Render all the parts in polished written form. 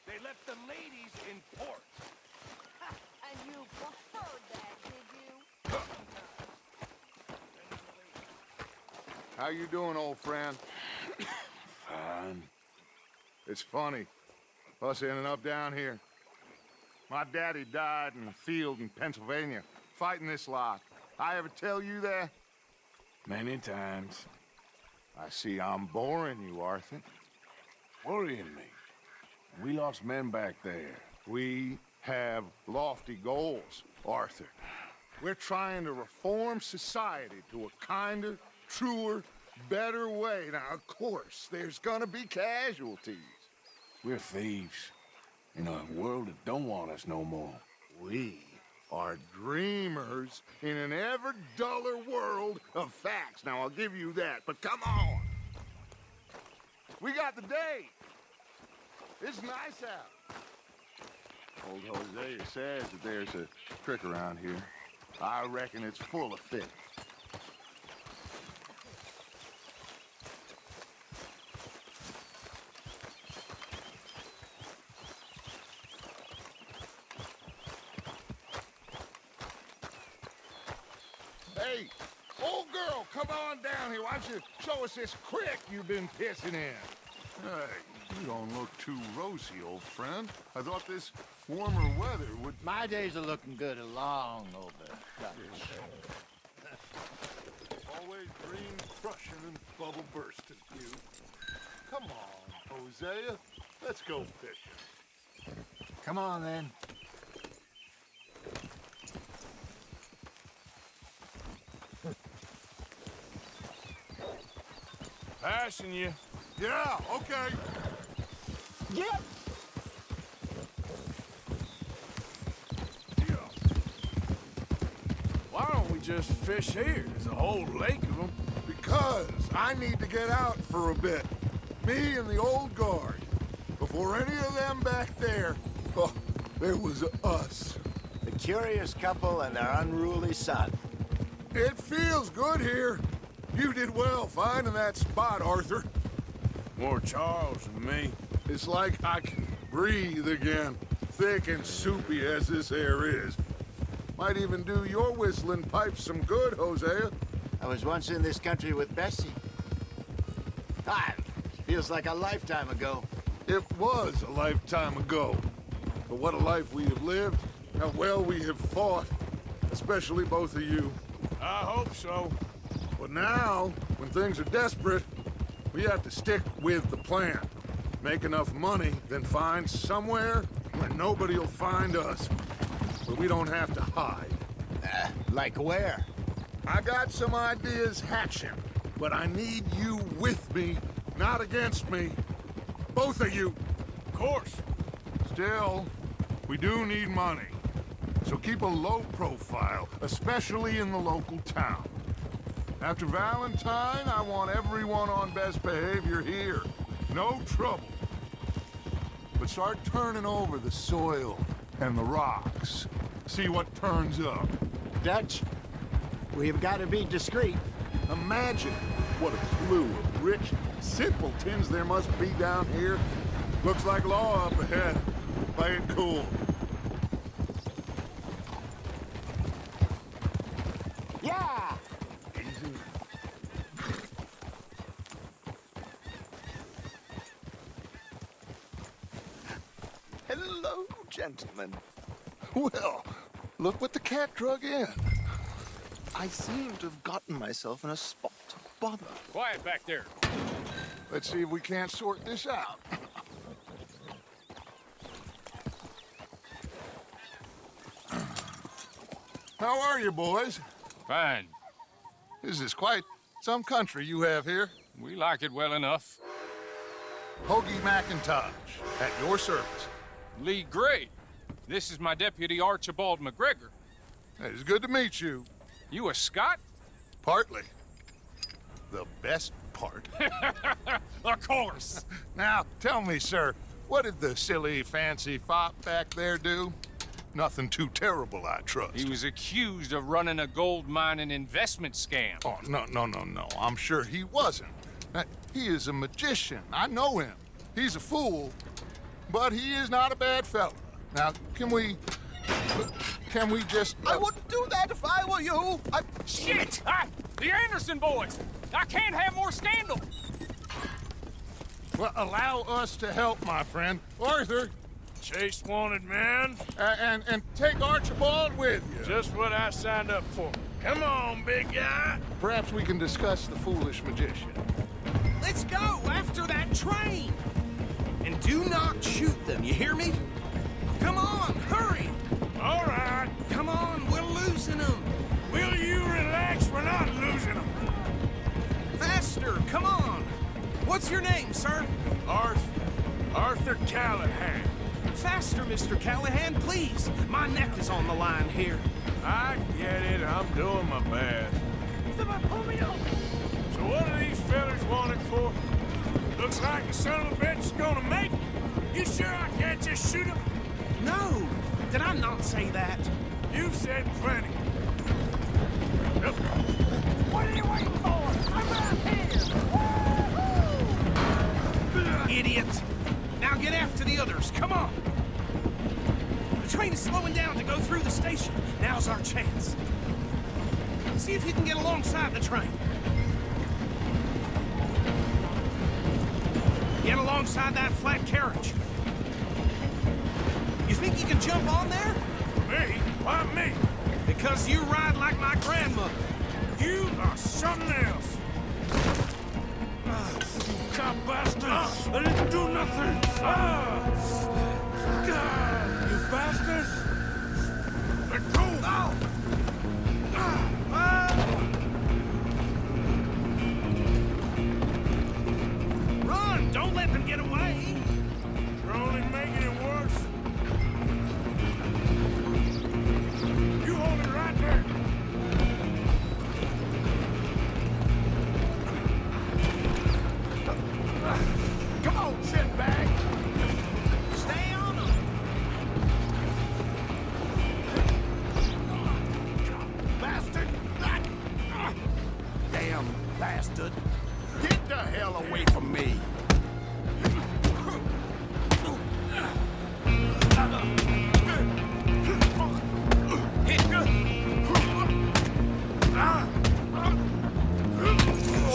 They left the ladies in port. And you preferred that, did you? How you doing, old friend? Fine. It's funny, us ending up down here. My daddy died in the field in Pennsylvania, fighting this lot. I ever tell you that? Many times. I see I'm boring you, Arthur. Worrying me. We lost men back there. We have lofty goals, Arthur. We're trying to reform society to a kinder, truer, better way. Now, of course, there's gonna be casualties. We're thieves. In a world that don't want us no more. We are dreamers in an ever duller world of facts. Now, I'll give you that, but come on. We got the day. It's nice out. Old Hosea says that there's a trick around here. I reckon it's full of fish. Hey, old girl, come on down here. Why don't you show us this creek you've been pissing in? Hey, you don't look too rosy, old friend. I thought this warmer weather would... My days are looking good along over. Always dream crushing and bubble bursting, you. Come on, Hosea. Let's go fishing. Come on, then. Passing you. Yeah, okay. Yep. Why don't we just fish here? There's a whole lake of them. Because I need to get out for a bit. Me and the old guard. Before any of them back there, oh, there was us. The curious couple and their unruly son. It feels good here. You did well finding that spot, Arthur. More Charles than me. It's like I can breathe again, thick and soupy as this air is. Might even do your whistling pipes some good, Hosea. I was once in this country with Bessie. Ah, feels like a lifetime ago. It was a lifetime ago. But what a life we have lived, how well we have fought, especially both of you. I hope so. But now, when things are desperate, we have to stick with the plan. Make enough money, then find somewhere where nobody will find us. Where we don't have to hide. Like where? I got some ideas hatching, but I need you with me, not against me. Both of you. Of course. Still, we do need money. So keep a low profile, especially in the local town. After Valentine, I want everyone on best behavior here. No trouble. But start turning over the soil and the rocks. See what turns up. Dutch, we've got to be discreet. Imagine what a slew of rich simpletons there must be down here. Looks like law up ahead. Play it cool. Yeah! Easy. Hello, gentlemen. Well, look what the cat drug in. I seem to have gotten myself in a spot of bother. Quiet back there. Let's see if we can't sort this out. How are you, boys? Fine. This is quite some country you have here. We like it well enough. Hoagie McIntosh, at your service. Lee Gray. This is my deputy Archibald McGregor. It's good to meet you. You a Scot? Partly. The best part. Of course. Now, tell me, sir, what did the silly, fancy fop back there do? Nothing too terrible, I trust. He was accused of running a gold mining investment scam. Oh, no. I'm sure he wasn't. He is a magician. I know him. He's a fool. but he is not a bad fella. Now, can we just... I wouldn't do that if I were you. Shit! The Anderson boys! I can't have more scandal! Well, allow us to help, my friend. Arthur, Chase wanted man. and take Archibald with you. Just what I signed up for. Come on, big guy. Perhaps we can discuss the foolish magician. Let's go after that train! And do not shoot them, you hear me? Come on, hurry! All right. Come on, we're losing them! Will you relax? We're not losing them. Faster, come on! What's your name, sir? Arthur Callahan. Faster, Mr. Callahan, please! My neck is on the line here. I get it. I'm doing my best. So what are these fellas wanted for? Looks like the son of a bitch is gonna make it. You sure I can't just shoot him? No! Did I not say that? You've said plenty. What are you waiting for? I'm right here! Idiot! Now get after the others, come on! The train is slowing down to go through the station. Now's our chance. See if you can get alongside the train. Get alongside that flat carriage. You think you can jump on there? Me? Why me? Because you ride like my grandmother. You are something else. You cop bastard! I didn't do nothing! You bastard! Let go! Run! Don't let them get away! You're only making it worse. You hold it right there. Come on, shitbag! Stay on them! Bastard! Damn bastard! Get the hell away from me!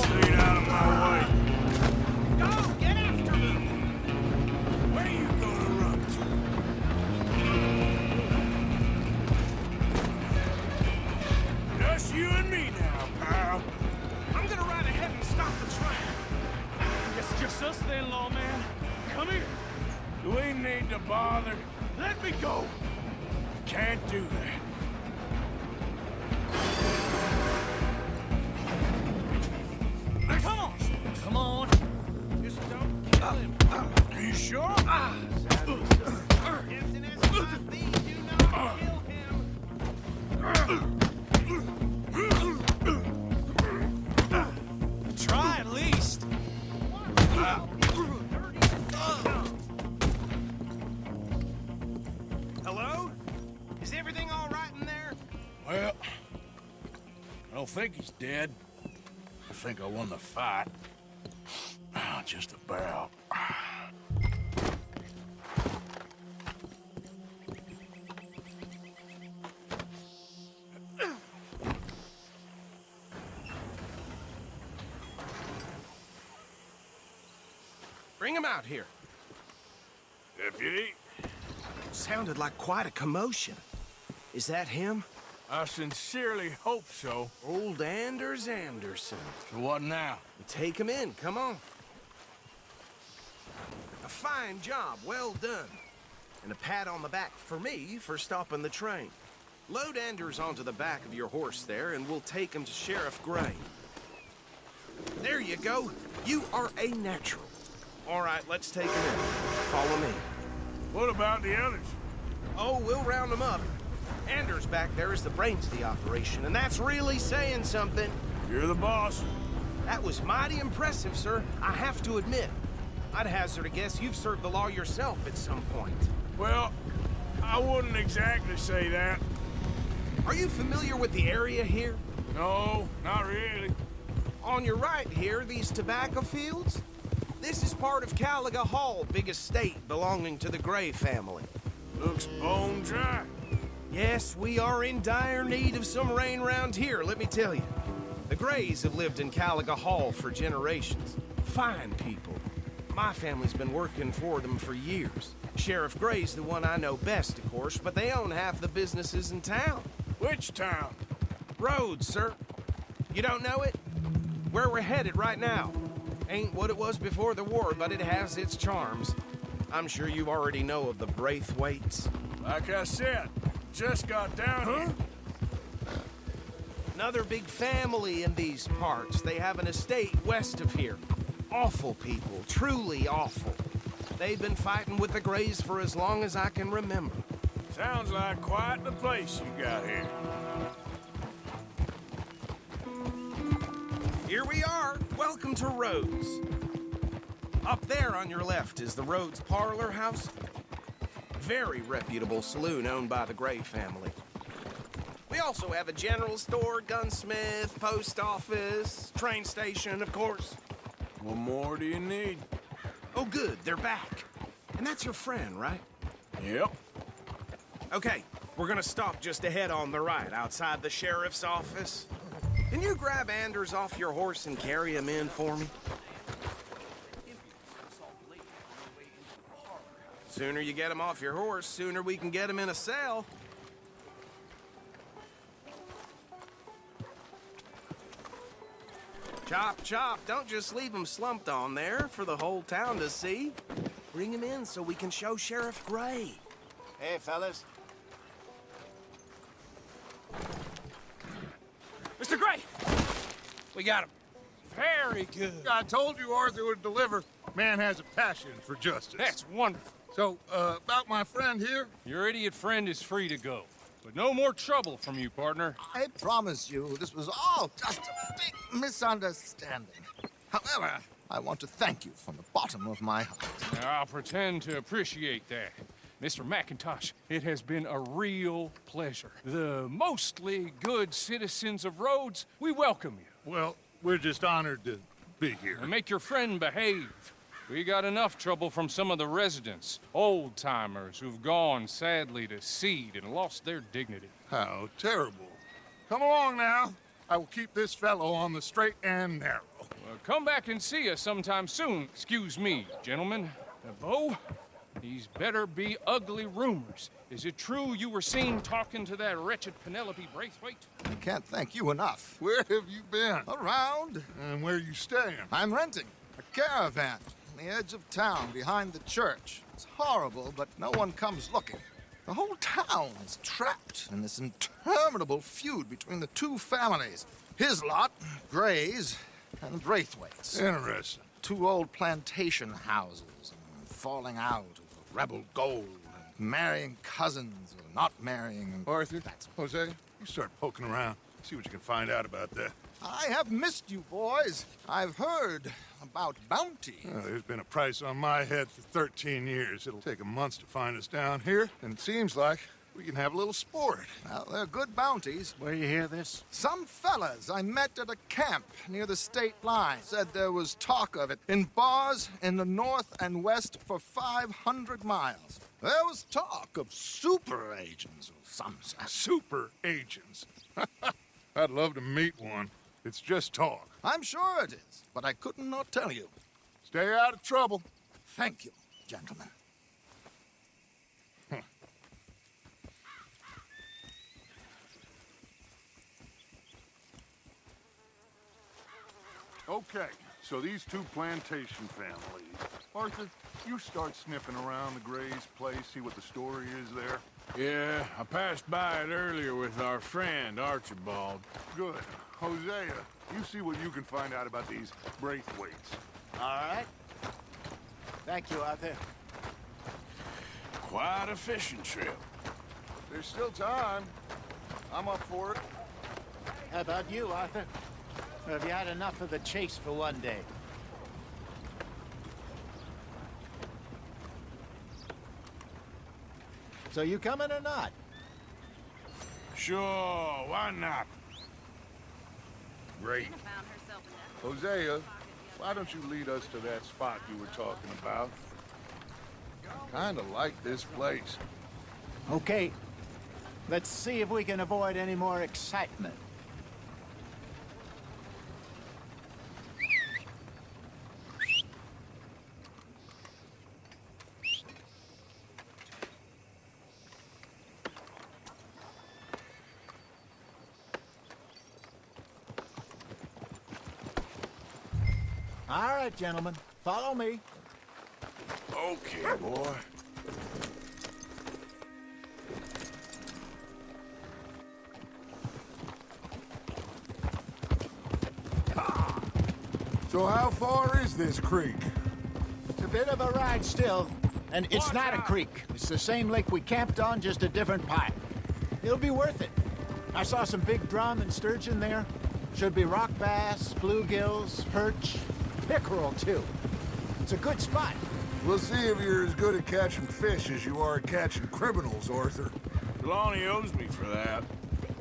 Stay out of my way. Go! Get after them! Where you gonna run to? Just you and me now, pal. I'm gonna ride ahead and stop the train. It's just us then, lawman. Come here. Do we need to bother? Let me go. Can't do that. Come on. Come on. Just don't kill him. Are you sure? Captain SIP, do not kill him. Try at least. Hello? Is everything all right in there? Well, I don't think he's dead. I think I won the fight. Just about. Bring him out here. Deputy, Sounded like quite a commotion. Is that him? I sincerely hope so. Old Anders Anderson. So what now? Take him in, come on. A fine job, well done. And a pat on the back for me for stopping the train. Load Anders onto the back of your horse there, and we'll take him to Sheriff Gray. There you go. You are a natural. All right, let's take him in. Follow me. What about the others? Oh, we'll round them up. Anders back there is the brains of the operation, and that's really saying something. You're the boss. That was mighty impressive, sir. I have to admit. I'd hazard a guess you've served the law yourself at some point. Well, I wouldn't exactly say that. Are you familiar with the area here? No, not really. On your right here, these tobacco fields? This is part of Caliga Hall, big estate belonging to the Gray family. Looks bone dry. Yes, we are in dire need of some rain round here, let me tell you. The Grays have lived in Caliga Hall for generations. Fine people. My family's been working for them for years. Sheriff Gray's the one I know best, of course, but they own half the businesses in town. Which town? Rhodes, sir. You don't know it? Where we're headed right now. Ain't what it was before the war, but it has its charms. I'm sure you already know of the Braithwaites. Like I said, just got down here. Another big family in these parts. They have an estate west of here. Awful people, truly awful. They've been fighting with the Grays for as long as I can remember. Sounds like quite the place you got here. Here we are. Welcome to Rhodes. Up there on your left is the Rhodes Parlor House. Very reputable saloon owned by the Gray family. We also have a general store, gunsmith, post office, train station, of course. What more do you need? Oh, good, they're back. And that's your friend, right? Yep. Okay, we're gonna stop just ahead on the right, outside the sheriff's office. Can you grab Anders off your horse and carry him in for me? Sooner you get him off your horse, sooner we can get him in a cell. Chop, chop, don't just leave him slumped on there for the whole town to see. Bring him in so we can show Sheriff Gray. Hey, fellas. Mr. Gray! We got him. Very good. I told you Arthur would deliver. Man has a passion for justice. That's wonderful. So, about my friend here? Your idiot friend is free to go. But no more trouble from you, partner. I promise you, this was all just a big misunderstanding. However, I want to thank you from the bottom of my heart. I'll pretend to appreciate that. Mr. McIntosh, it has been a real pleasure. The mostly good citizens of Rhodes, we welcome you. Well, we're just honored to be here. And make your friend behave. We got enough trouble from some of the residents, old-timers who've gone, sadly, to seed and lost their dignity. How terrible. Come along now. I will keep this fellow on the straight and narrow. Well, come back and see us sometime soon. Excuse me, gentlemen. Beau, these better be ugly rumors. Is it true you were seen talking to that wretched Penelope Braithwaite? I can't thank you enough. Where have you been? Around, And where you staying? I'm renting a caravan on the edge of town behind the church. It's horrible, but no one comes looking. The whole town is trapped in this interminable feud between the two families. His lot, Gray's, and the Braithwaites. Interesting. Two old plantation houses, and falling out over rebel gold, and marrying cousins or not marrying. And Arthur, Jose, you start poking around. See what you can find out about that. I have missed you, boys. I've heard about bounty. There's been a price on my head for 13 years. It'll take 'em months to find us down here, and it seems like we can have a little sport. Well, they're good bounties. Where you hear this? Some fellas I met at a camp near the state line said there was talk of it in bars in the north and west for 500 miles. There was talk of super agents of some sort. Super agents. I'd love to meet one. It's just talk. I'm sure it is, but I couldn't not tell you. Stay out of trouble. Thank you, gentlemen. Okay, so these two plantation families. Arthur, you start sniffing around the Gray's place, see what the story is there. Yeah, I passed by it earlier with our friend, Archibald. Good. Hosea, you see what you can find out about these Braithwaites. All right. Thank you, Arthur. Quite a fishing trip. There's still time. I'm up for it. How about you, Arthur? Or have you had enough of the chase for one day? So you coming or not? Sure, why not? Great. Hosea, why don't you lead us to that spot you were talking about? Kinda like this place. Okay. Let's see if we can avoid any more excitement. All right, gentlemen, follow me. Okay, boy. So how far is this creek? It's a bit of a ride still, and it's not a creek. It's the same lake we camped on, just a different part. It'll be worth it. I saw some big drum and sturgeon there. Should be rock bass, bluegills, perch, pickerel too. It's a good spot. We'll see if you're as good at catching fish as you are at catching criminals, Arthur. Trelawney owes me for that.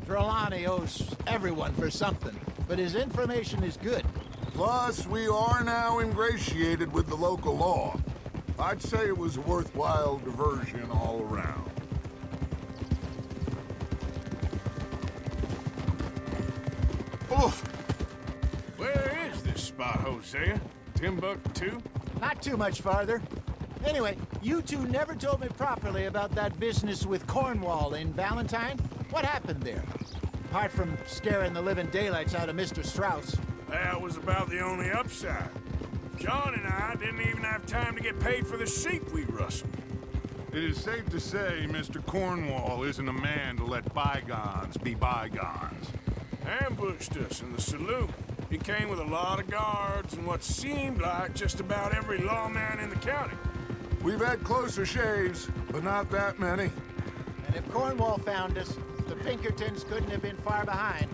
Trelawney owes everyone for something, but his information is good. Plus, we are now ingratiated with the local law. I'd say it was a worthwhile diversion all around. Oof! Where is this spot, Hosea? Timbuktu? Not too much farther. Anyway, you two never told me properly about that business with Cornwall in Valentine. What happened there? Apart from scaring the living daylights out of Mr. Strauss. That was about the only upside. John and I didn't even have time to get paid for the sheep we rustled. It is safe to say Mr. Cornwall isn't a man to let bygones be bygones. Ambushed us in the saloon. He came with a lot of guards and what seemed like just about every lawman in the county. We've had closer shaves, but not that many. And if Cornwall found us, the Pinkertons couldn't have been far behind.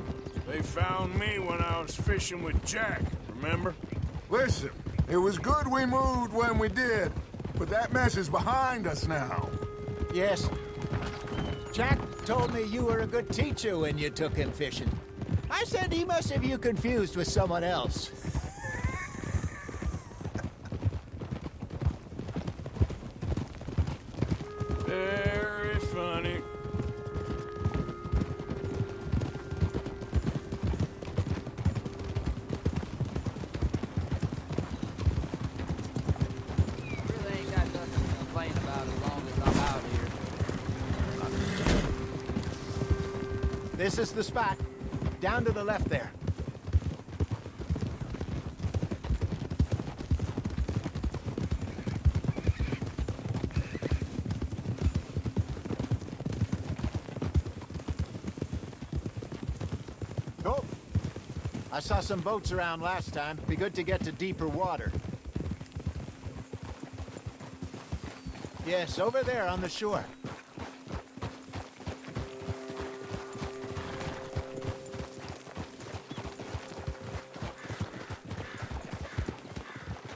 They found me when I was fishing with Jack, remember? Listen, it was good we moved when we did, but that mess is behind us now. Yes. Jack told me you were a good teacher when you took him fishing. I said he must have you confused with someone else. Very funny. Really ain't got nothing to complain about as long as I'm out here. This is the spot. Down to the left there. Oh, I saw some boats around last time. Be good to get to deeper water. Yes, over there on the shore.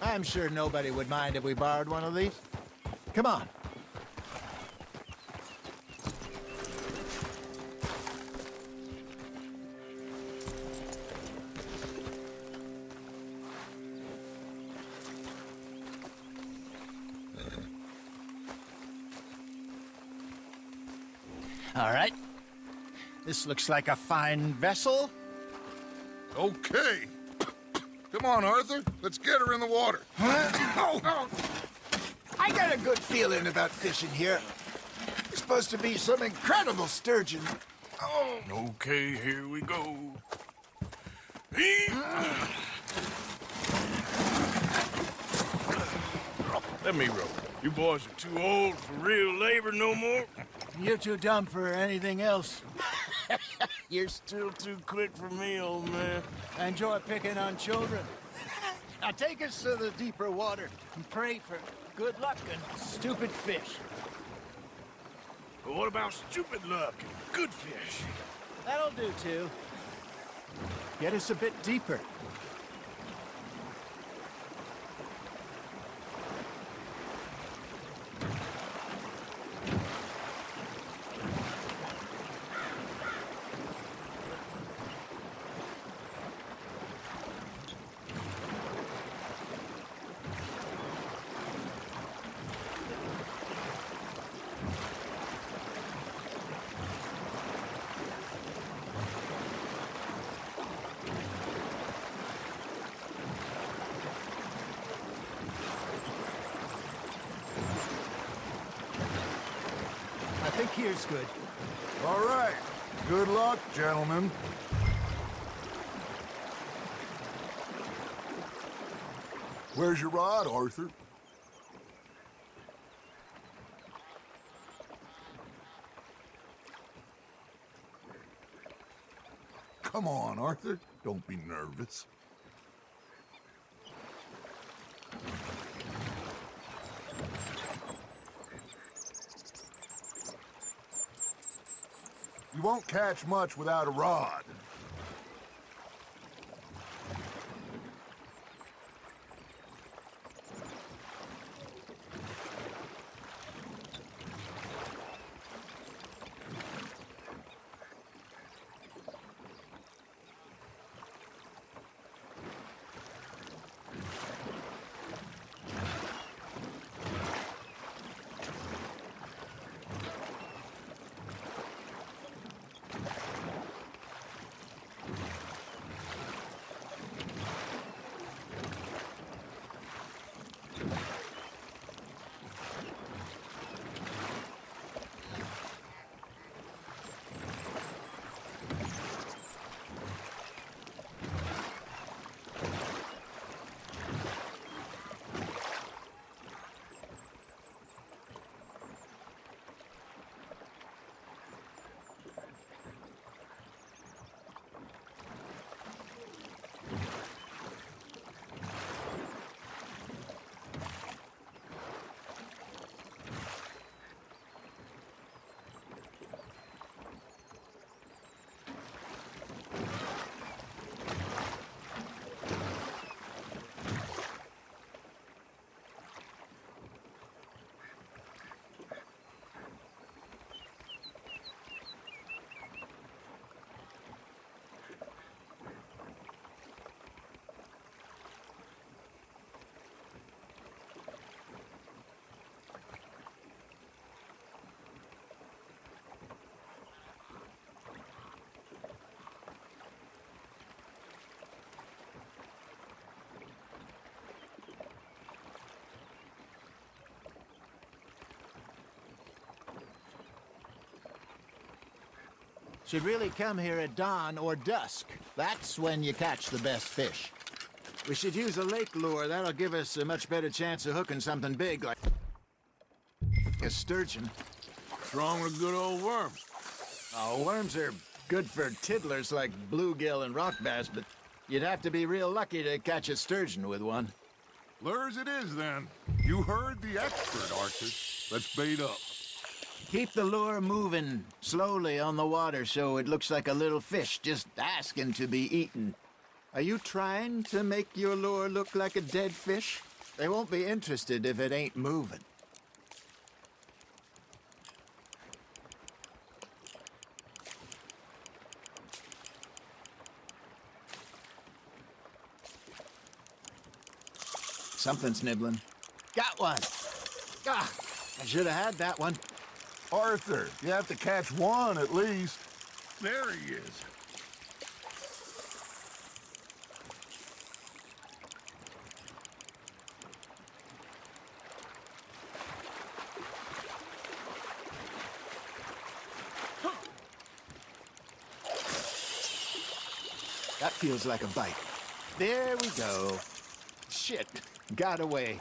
I'm sure nobody would mind if we borrowed one of these. Come on. All right. This looks like a fine vessel. Okay. Come on, Arthur. Let's get her in the water. Oh. I got a good feeling about fishing here. It's supposed to be some incredible sturgeon. Oh. Okay, here we go. Let me row. You boys are too old for real labor no more. You're too dumb for anything else. You're still too quick for me, old man. I enjoy picking on children. Now take us to the deeper water and pray for good luck and stupid fish. But what about stupid luck and good fish? That'll do, too. Get us a bit deeper. here's good. All right. Good luck, gentlemen. Where's your rod, Arthur? Come on, Arthur. Don't be nervous. You won't catch much without a rod. Should really come here at dawn or dusk. That's when you catch the best fish. We should use a lake lure. That'll give us a much better chance of hooking something big like a sturgeon. What's wrong with good old worms? Oh, worms are good for tiddlers like bluegill and rock bass, but you'd have to be real lucky to catch a sturgeon with one. Lures it is, then. You heard the expert, Arthur. Let's bait up. Keep the lure moving slowly on the water so it looks like a little fish just asking to be eaten. Are you trying to make your lure look like a dead fish? They won't be interested if it ain't moving. Something's nibbling. Got one! Ah, I should have had that one. Arthur, you have to catch one at least. There he is. That feels like a bite. There we go. Shit, got away.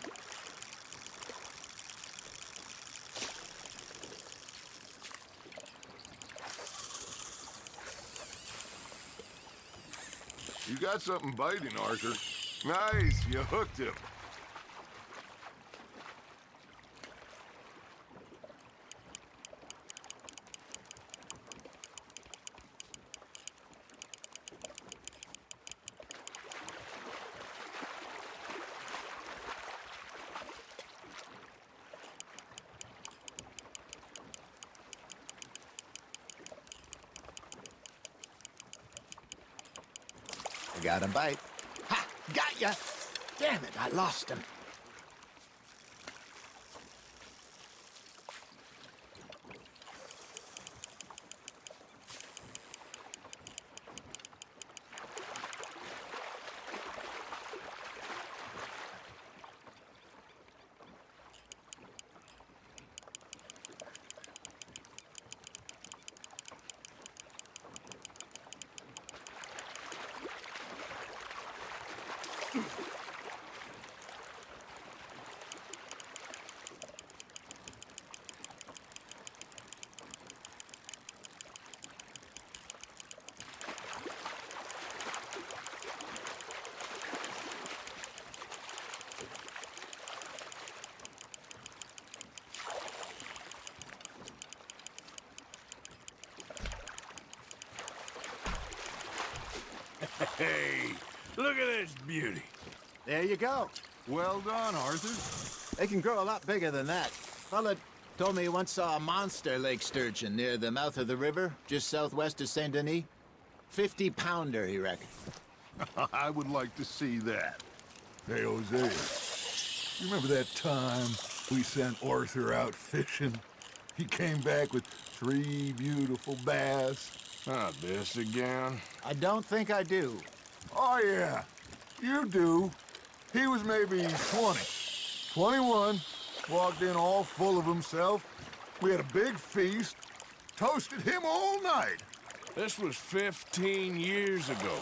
You got something biting, Arthur. Nice, you hooked him. I got a bite. Ha! Got ya! Damn it, I lost him. Hey, look at this beauty. There you go. Well done, Arthur. They can grow a lot bigger than that. Fella told me he once saw a monster lake sturgeon near the mouth of the river, just southwest of Saint Denis. 50-pounder, he reckoned. I would like to see that. Hey, Hosea, you remember that time we sent Arthur out fishing? He came back with 3 beautiful bass. Not this again. I don't think I do. Oh, yeah, you do. He was maybe 20, 21, walked in all full of himself. We had a big feast, toasted him all night. This was 15 years ago.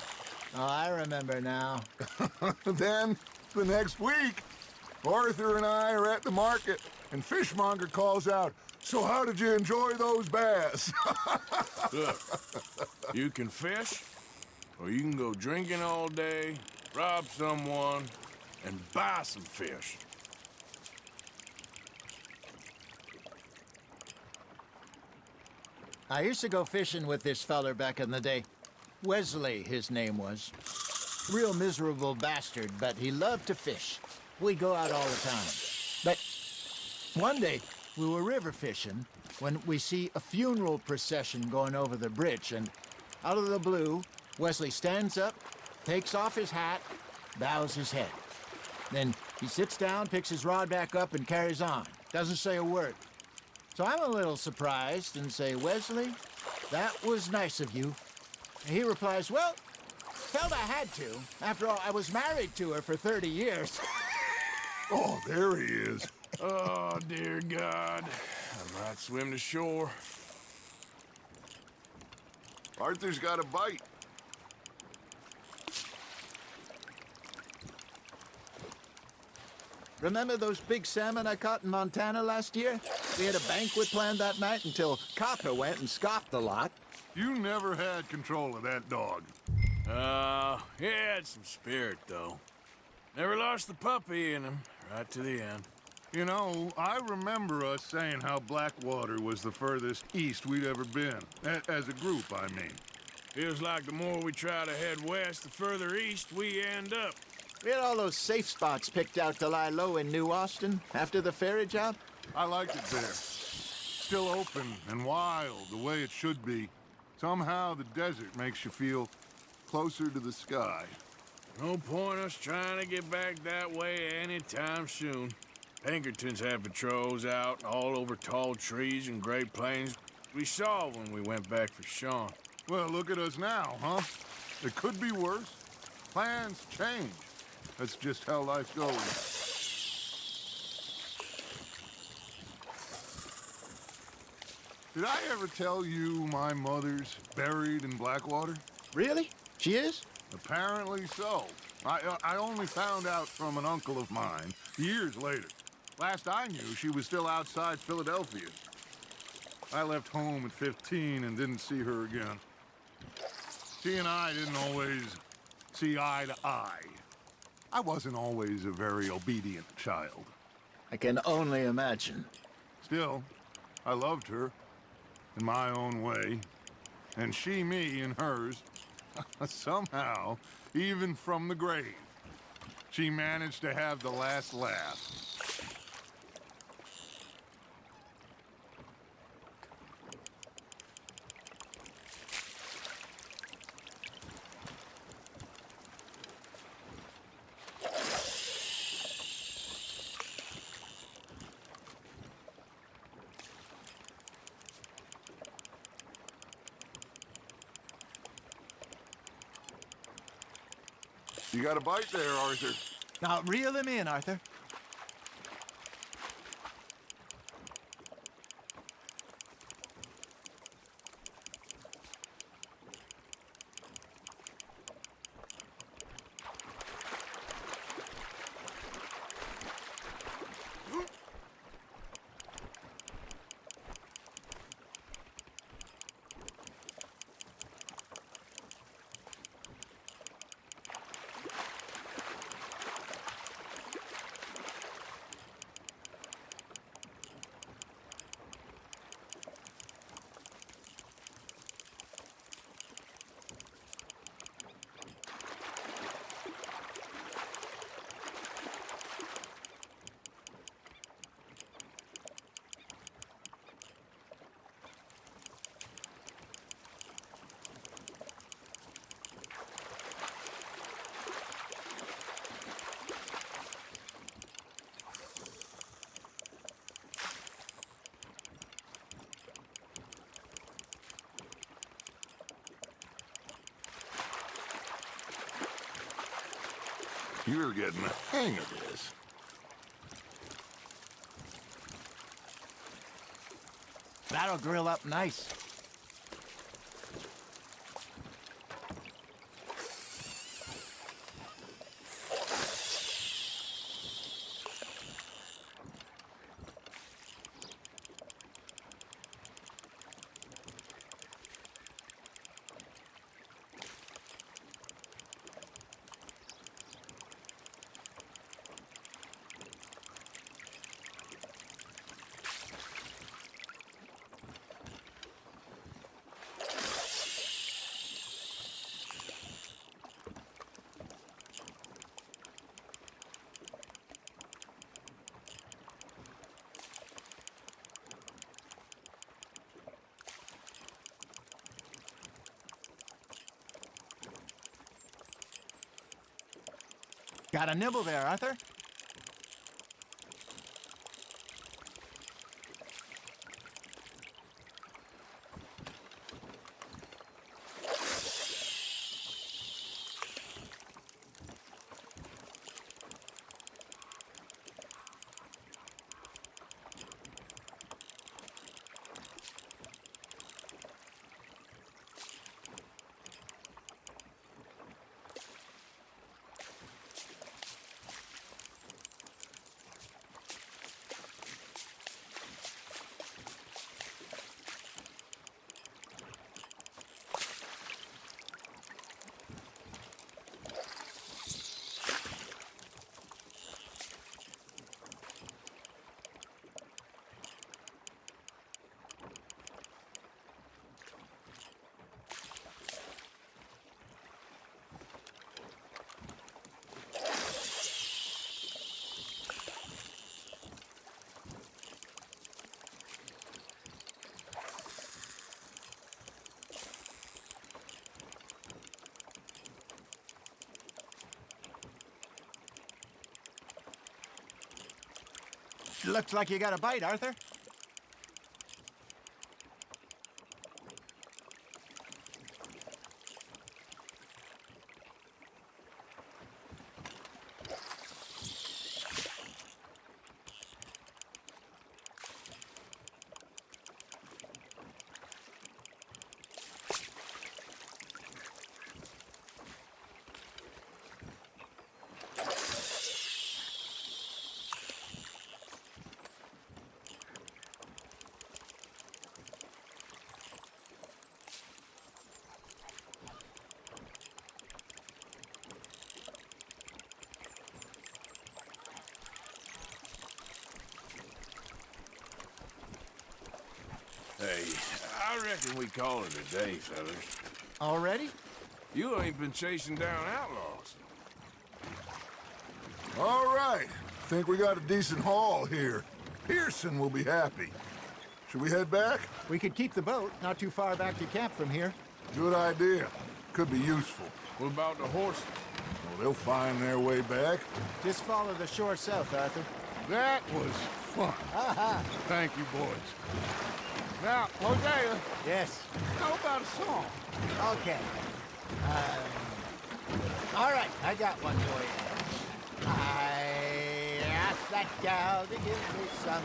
Oh, I remember now. Then, the next week, Arthur and I are at the market, and Fishmonger calls out, "So how did you enjoy those bass?" Look, you can fish, or you can go drinking all day, rob someone, and buy some fish. I used to go fishing with this feller back in the day. Wesley, his name was. Real miserable bastard, but he loved to fish. We'd go out all the time. But one day, we were river fishing when we see a funeral procession going over the bridge, and out of the blue, Wesley stands up, takes off his hat, bows his head. Then he sits down, picks his rod back up, and carries on. Doesn't say a word. So I'm a little surprised and say, "Wesley, that was nice of you." And he replies, "Well, felt I had to. After all, I was married to her for 30 years. Oh, there he is. Oh, dear God. I might swim to shore. Arthur's got a bite. Remember those big salmon I caught in Montana last year? We had a banquet planned that night until Copper went and scoffed the lot. You never had control of that dog. He had some spirit, though. Never lost the puppy in him, right to the end. You know, I remember us saying how Blackwater was the furthest east we'd ever been. As a group, I mean. Feels like the more we try to head west, the further east we end up. We had all those safe spots picked out to lie low in New Austin after the ferry job. I liked it there. Still open and wild, the way it should be. Somehow the desert makes you feel closer to the sky. No point us trying to get back that way anytime soon. Pinkertons had patrols out all over tall trees and Great Plains. We saw when we went back for Sean. Well, look at us now, huh? It could be worse. Plans change. That's just how life goes. Did I ever tell you my mother's buried in Blackwater? Really? She is? Apparently so. I only found out from an uncle of mine years later. Last I knew, she was still outside Philadelphia. I left home at 15 and didn't see her again. She and I didn't always see eye to eye. I wasn't always a very obedient child. I can only imagine. Still, I loved her in my own way, and she me in hers. Somehow, even from the grave, she managed to have the last laugh. You got a bite there, Arthur. Now, reel him in, Arthur. You're getting the hang of this. That'll grill up nice. Got a nibble there, Arthur? Looks like you got a bite, Arthur. Hey, I reckon we call it a day, fellas. Already? You ain't been chasing down outlaws. All right. Think we got a decent haul here. Pearson will be happy. Should we head back? We could keep the boat not too far back to camp from here. Good idea. Could be useful. What about the horses? Well, they'll find their way back. Just follow the shore south, Arthur. That was fun. Thank you, boys. Now, Hosea, Yes. how about a song? Okay. All right, I got one for you. I asked that gal to give me some.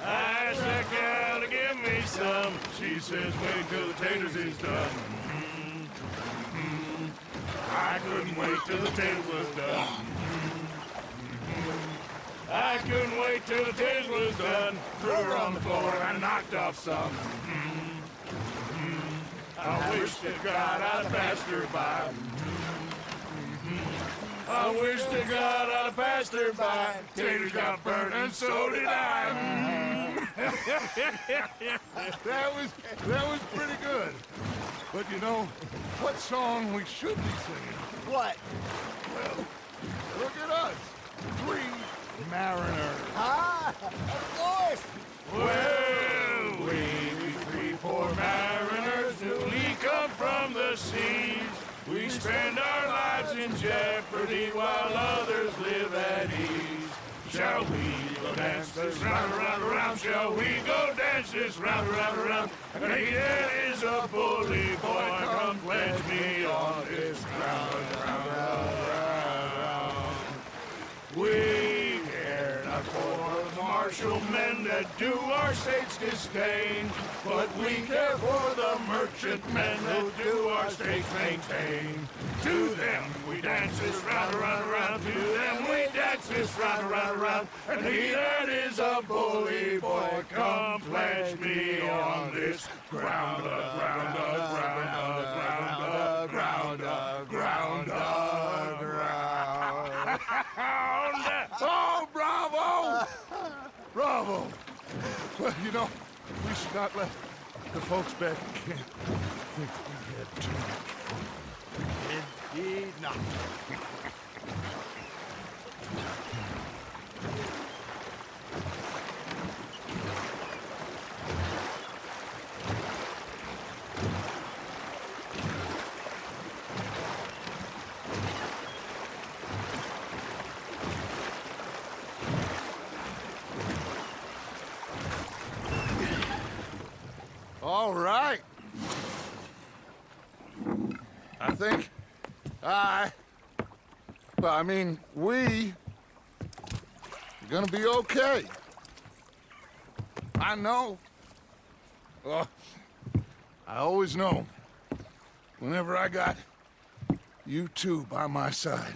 I asked that gal to give me some. She says, wait till the taters is done. I couldn't wait till the taters was done. I couldn't wait till the taters was done. Threw her on the floor and knocked off some. I wish to God I'd passed her by. I wish to God I'd passed her by. Taters got burnt and so did I. That was pretty good. But you know, what song we should be singing? What? Well, look at us. 3 mariners. Ah, of course. Well, we 3 poor mariners newly come from the seas. We spend our lives in jeopardy while others live at ease. Shall we go dance this round, around, around? Shall we go dance this round, around, around? Naked is a bully boy, come pledge me on this round, round, round. partial men that do our state's disdain. But we care for the merchant men that do our states maintain. To them we dance this round, around, around. To them we dance this round, around, around. And he that is a bully boy, come pledge me on this ground, ground, ground, ground, ground, ground. Oh, bravo! Bravo! Well, you know, we should not let the folks back in camp think we had too much fun. Indeed not. All right. I think we are gonna be okay. I know. I always know. Whenever I got you two by my side,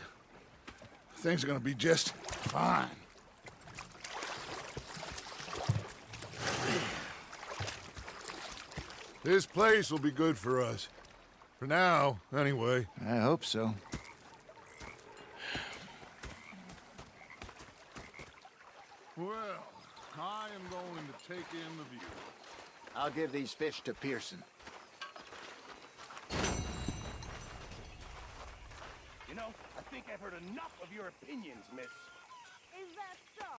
things are gonna be just fine. This place will be good for us. For now, anyway. I hope so. Well, I am going to take in the view. I'll give these fish to Pearson. You know, I think I've heard enough of your opinions, miss.